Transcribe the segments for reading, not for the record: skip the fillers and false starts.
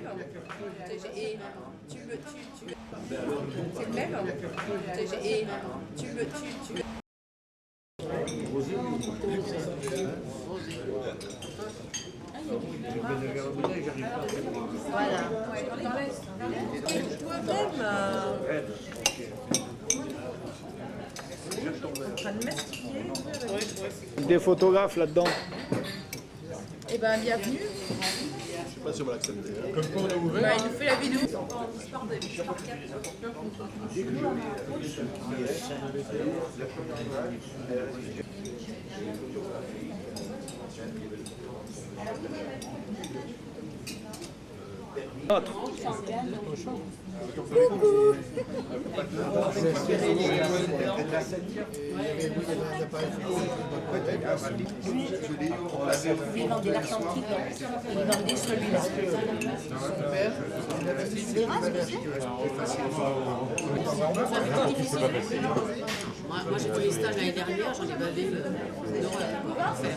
même. Et tu me. C'est le même. Et tu me. Voilà. Toi-même. En train de mastiquer. Des photographes là-dedans. Eh ben, bienvenue. Je sais pas si on va l'accepter. Comme quoi on a ouvert. Bah, il nous fait la vidéo. Il vendait l'Atlantique, il vendait celui-là. Moi j'ai fait les stages l'année dernière, j'en ai bavé une horreur à faire.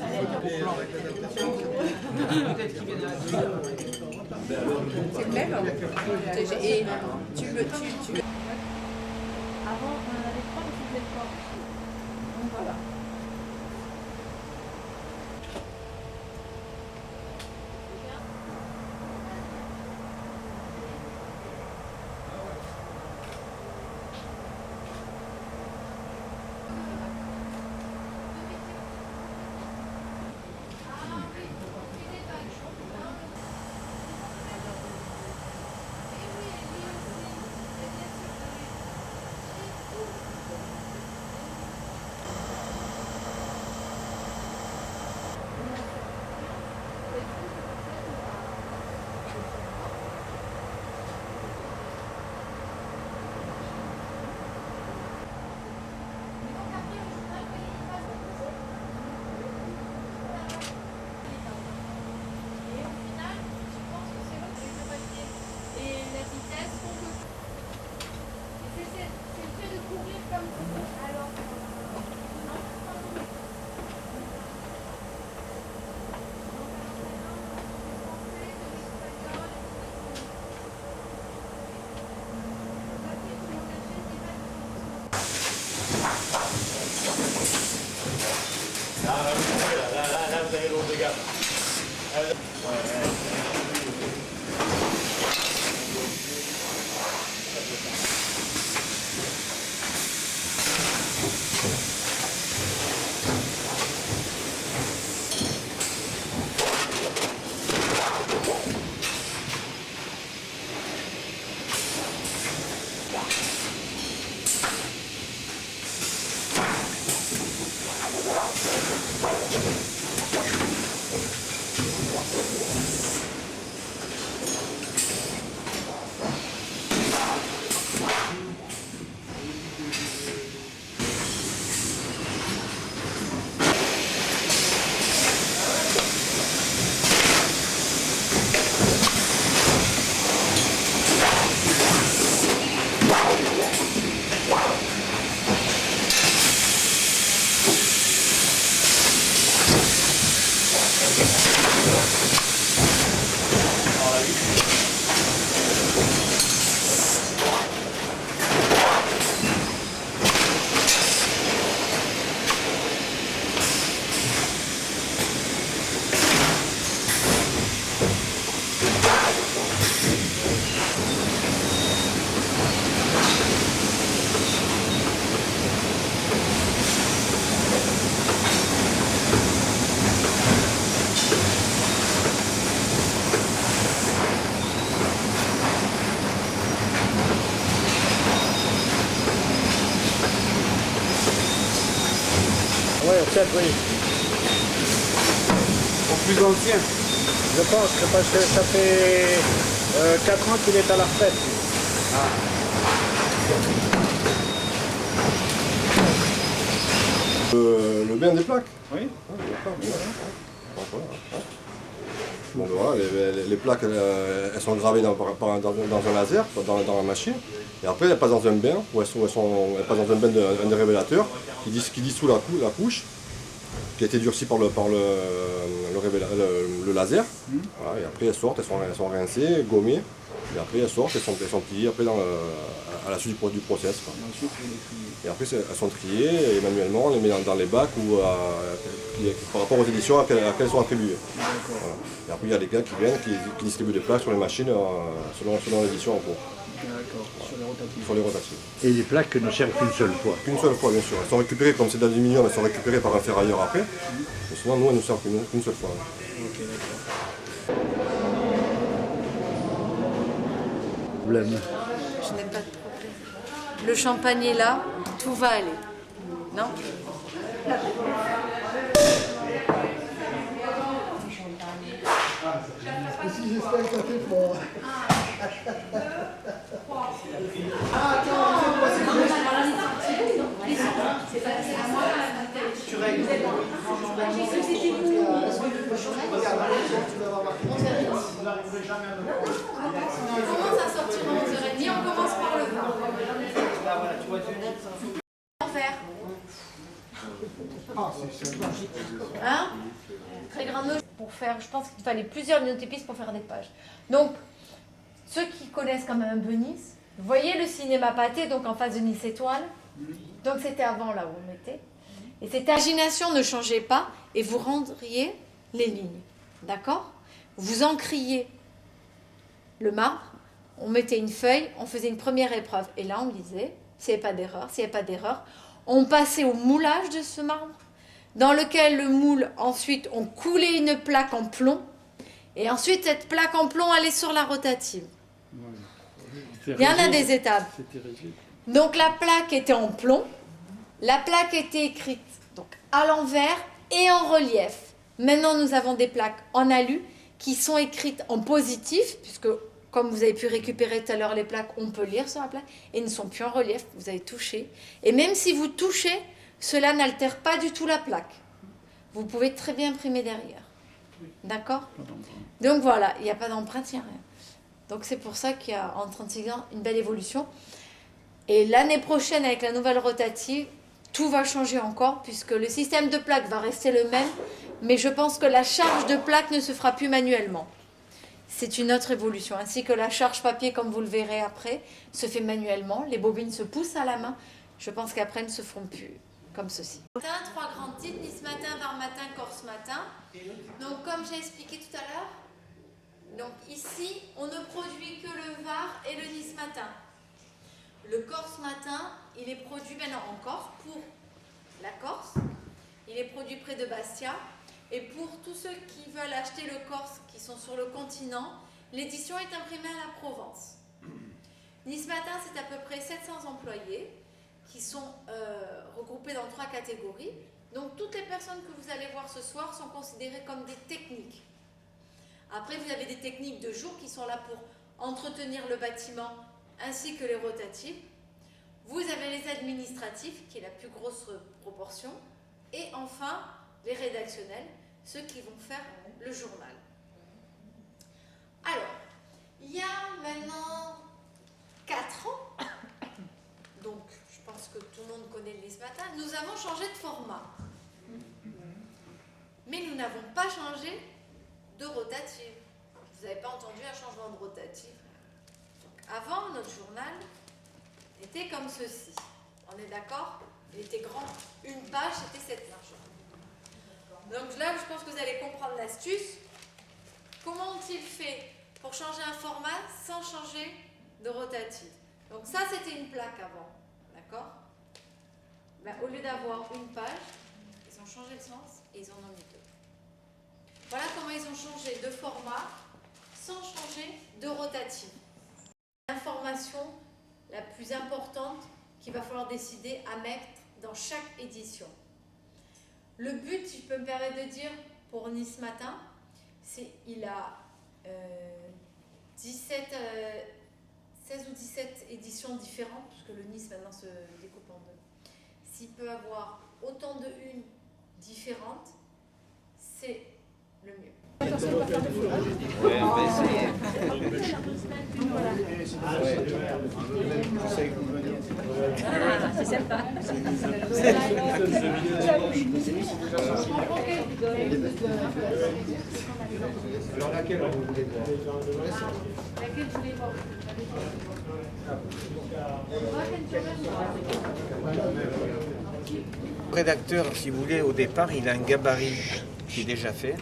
C'est le même. Et tu me. Avant, on en avait 3, mais c'était pas. Donc voilà. Là, vous avez l'eau de gamme. Ouais, peut-être, oui. Au plus ancien. Je pense que parce que ça fait 4 ans qu'il est à la retraite. Le bien des plaques. Oui. Bon, voilà, les plaques, elles sont gravées dans un laser, dans la machine. Et après, elles passent dans un bain, elles passent dans un bain de révélateur qui dissout la couche. qui a été durcie par le laser. Voilà, et après elles sortent, elles sont rincées, gommées. Et après elles sortent, elles sont pliées après à la suite du process. Quoi. Et après elles sont triées et manuellement on les met dans les bacs ou par rapport aux éditions à laquelle elles sont attribuées. Voilà. Et après il y a des gars qui viennent, qui distribuent des plaques sur les machines selon l'édition en cours. D'accord, Sur les rotatives. Et les plaques ne servent qu'une seule fois. Qu'une seule fois bien sûr. Elles sont récupérées, comme c'est d'aluminium, elles sont récupérées par un ferrailleur après. Mais sinon nous elles ne servent qu'une seule fois. Ok, d'accord. Problème. Je n'ai pas de problème. Le champagne est là, tout va aller. Non? On commence à sortir à 11h30, on commence par le vin. Envers. Hein? Très grande loge pour faire, je pense qu'il fallait plusieurs linotypistes pour faire des pages. Donc, ceux qui connaissent quand même un peu Nice, vous voyez le cinéma pâté, donc en face de Nice Étoile. Donc c'était avant là où on mettait. Et cette imagination ne changeait pas et vous rendriez les lignes. D'accord? Vous encriez le marbre, on mettait une feuille, on faisait une première épreuve. Et là on lisait, s'il n'y avait pas d'erreur, s'il n'y avait pas d'erreur, on passait au moulage de ce marbre, dans lequel le moule, ensuite, on coulait une plaque en plomb, et ensuite, cette plaque en plomb allait sur la rotative. Il y en a des étapes. Donc, la plaque était en plomb, la plaque était écrite donc, à l'envers et en relief. Maintenant, nous avons des plaques en alu qui sont écrites en positif, puisque, comme vous avez pu récupérer tout à l'heure les plaques, on peut lire sur la plaque, et ne sont plus en relief, vous avez touché. Et même si vous touchez, cela n'altère pas du tout la plaque. Vous pouvez très bien imprimer derrière. D'accord? Donc voilà, il n'y a pas d'empreinte, il n'y a rien. Donc c'est pour ça qu'il y a en 36 ans une belle évolution. Et l'année prochaine, avec la nouvelle rotative, tout va changer encore, puisque le système de plaque va rester le même, mais je pense que la charge de plaque ne se fera plus manuellement. C'est une autre évolution, ainsi que la charge papier, comme vous le verrez après, se fait manuellement. Les bobines se poussent à la main. Je pense qu'après, elles ne se feront plus comme ceci. Trois grands titres, Nice matin, Var matin, Corse matin. Donc, comme j'ai expliqué tout à l'heure, donc ici, on ne produit que le Var et le Nice matin. Le Corse matin, il est produit maintenant en Corse pour la Corse. Il est produit près de Bastia. Et pour tous ceux qui veulent acheter le Corse, qui sont sur le continent, l'édition est imprimée à la Provence. Nice matin, c'est à peu près 700 employés qui sont regroupés dans 3 catégories. Donc, toutes les personnes que vous allez voir ce soir sont considérées comme des techniques. Après, vous avez des techniques de jour qui sont là pour entretenir le bâtiment ainsi que les rotatives. Vous avez les administratifs, qui est la plus grosse proportion. Et enfin, les rédactionnels, ceux qui vont faire le journal. Alors, il y a maintenant 4 ans, donc je pense que tout le monde connaît le Nice matin, nous avons changé de format. Mais nous n'avons pas changé de rotative. Vous n'avez pas entendu un changement de rotative. Donc, avant, notre journal était comme ceci. On est d'accord? Il était grand. Une page, c'était cette largeur. Donc là, je pense que vous allez comprendre l'astuce. Comment ont-ils fait pour changer un format sans changer de rotative? Donc ça, c'était une plaque avant. D'accord? Ben, au lieu d'avoir une page, ils ont changé le sens et ils en ont mis 2. Voilà comment ils ont changé de format sans changer de rotative. L'information la plus importante qu'il va falloir décider à mettre dans chaque édition. Le but, si je peux me permettre de dire, pour Nice matin, c'est il a 16 ou 17 éditions différentes, puisque le Nice maintenant se découpe en 2. S'il peut avoir autant de unes différentes, c'est le mieux. Ouais, on va essayer. J'essaie de C'est sympa. Alors laquelle vous voulez voir? Laquelle vous voulez voir? Le rédacteur, si vous voulez, au départ, il a un gabarit qui est déjà fait.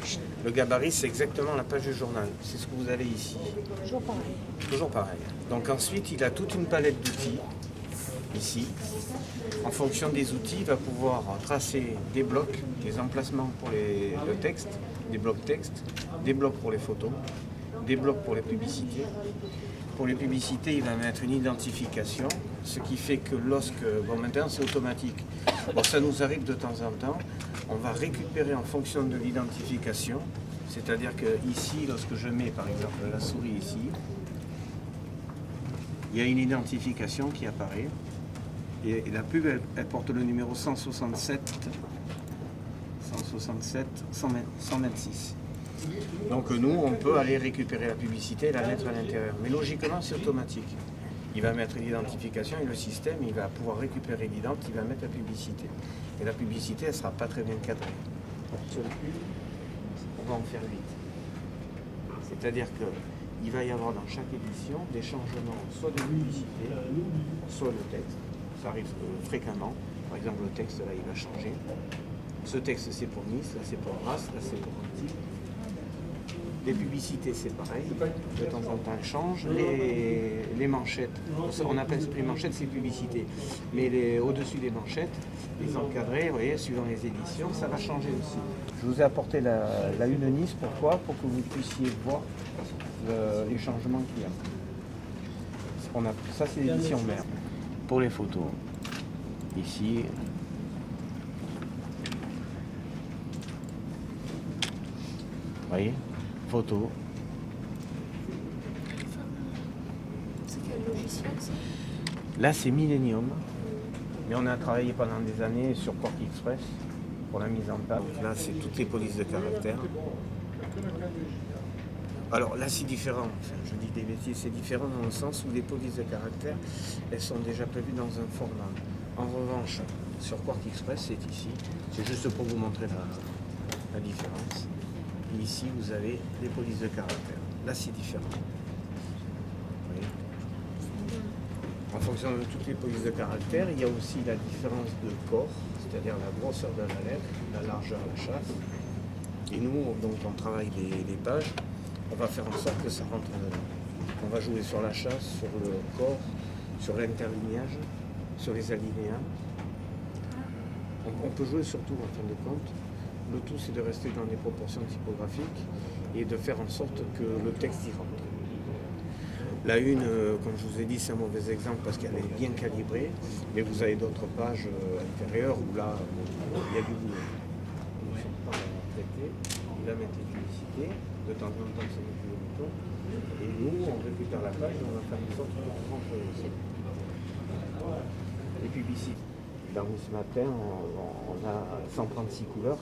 Le gabarit, c'est exactement la page du journal. C'est ce que vous avez ici. Toujours pareil. Toujours pareil. Donc ensuite, il a toute une palette d'outils, ici. En fonction des outils, il va pouvoir tracer des blocs, des emplacements pour le texte, des blocs texte, des blocs pour les photos, des blocs pour les publicités. Pour les publicités, il va mettre une identification, ce qui fait que lorsque, bon maintenant c'est automatique, bon ça nous arrive de temps en temps, on va récupérer en fonction de l'identification, c'est-à-dire que ici, lorsque je mets par exemple la souris ici, il y a une identification qui apparaît, et la pub elle porte le numéro 167 126. Donc nous, on peut aller récupérer la publicité et la mettre à l'intérieur. Mais logiquement, c'est automatique. Il va mettre l'identification et le système, il va pouvoir récupérer l'identité, il va mettre la publicité. Et la publicité, elle ne sera pas très bien cadrée. Sur le pub, on va en faire 8. C'est-à-dire qu'il va y avoir dans chaque édition des changements, soit de publicité, soit de texte. Ça arrive fréquemment. Par exemple, le texte, là, il va changer. Ce texte, c'est pour Nice, là, c'est pour Grasse, là, c'est pour Antibes. Les publicités, c'est pareil, de temps en temps, elles changent. Les manchettes, on appelle les manchettes, c'est publicité. Mais au-dessus des manchettes, les encadrés, vous voyez, suivant les éditions, ça va changer aussi. Je vous ai apporté la une Nice, pourquoi? Pour que vous puissiez voir les changements qu'il y a. Ça, c'est l'édition mère. Pour les photos, ici, vous voyez, photo. C'est quel logiciel ça? Là, c'est Millennium. Mais on a travaillé pendant des années sur Quark Express pour la mise en place. Là, c'est toutes les polices de caractère. Alors là, c'est différent. Enfin, je dis des bêtises, c'est différent dans le sens où les polices de caractère, elles sont déjà prévues dans un format. En revanche, sur Quark Express, c'est ici. C'est juste pour vous montrer la différence. Et ici, vous avez les polices de caractère. Là, c'est différent. Vous voyez ? En fonction de toutes les polices de caractère, il y a aussi la différence de corps, c'est-à-dire la grosseur de la lettre, la largeur de la chasse. Et nous, donc, on travaille les pages, on va faire en sorte que ça rentre dedans. On va jouer sur la chasse, sur le corps, sur l'interlignage, sur les alinéas. On peut jouer sur tout en fin de compte. Le tout, c'est de rester dans des proportions typographiques et de faire en sorte que le texte y rentre. La une, comme je vous ai dit, c'est un mauvais exemple parce qu'elle est bien calibrée, mais vous avez d'autres pages intérieures où là, il y a du boulot. Nous ne sommes pas traités, il va mettre les publicités, de temps en temps, c'est le bouton, et nous, on récupère la page et on va faire une sorte de tranche aussi. Les publicités. Dans ce matin, on a 136 couleurs.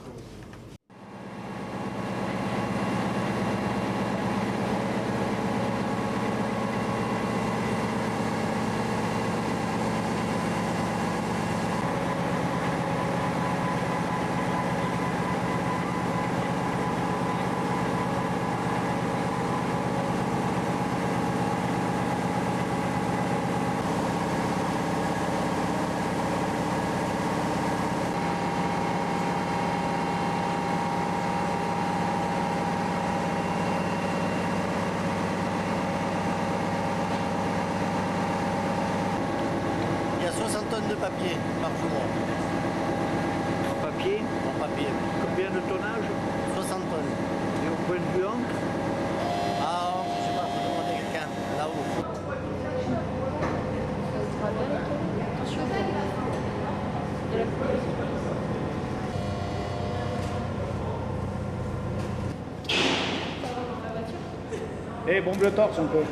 Il y a 60 tonnes de papier par jour. En papier, En papier. combien de tonnage? 60 tonnes. Et au point de vue encre? Ah, je sais pas, faut demander à quelqu'un là-haut. Eh, bombe le torse un peu.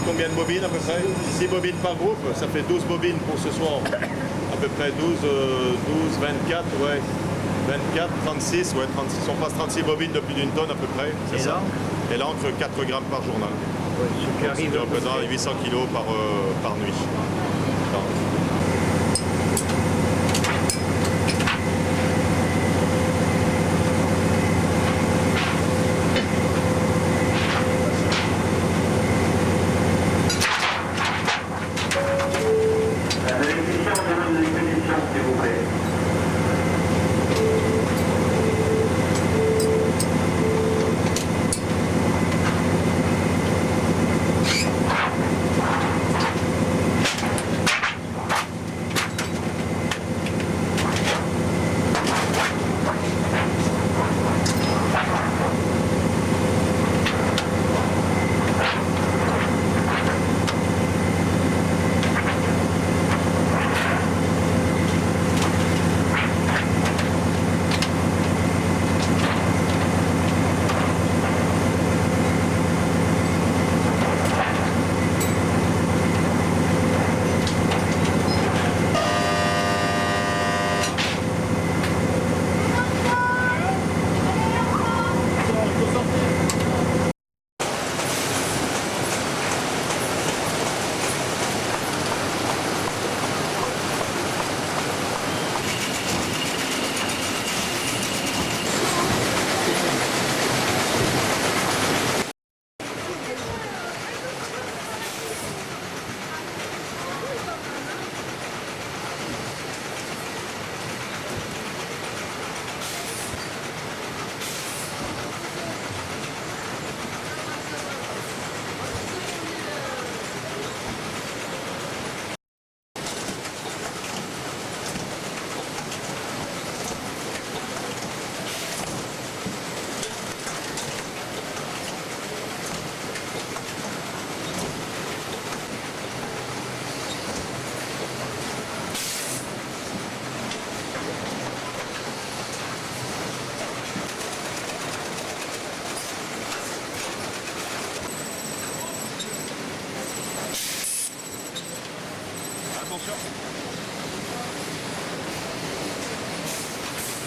combien de bobines à peu près? 6 bobines par groupe, ça fait 12 bobines pour ce soir. À peu près 12, 24, ouais. 24, 36, ouais, 36. On passe 36 bobines de plus d'une tonne à peu près, c'est ça. Et l'encre 4 grammes par journal. Ce qui arrive C'est représentant 800 kg par nuit.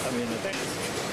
Ah, mais une tête.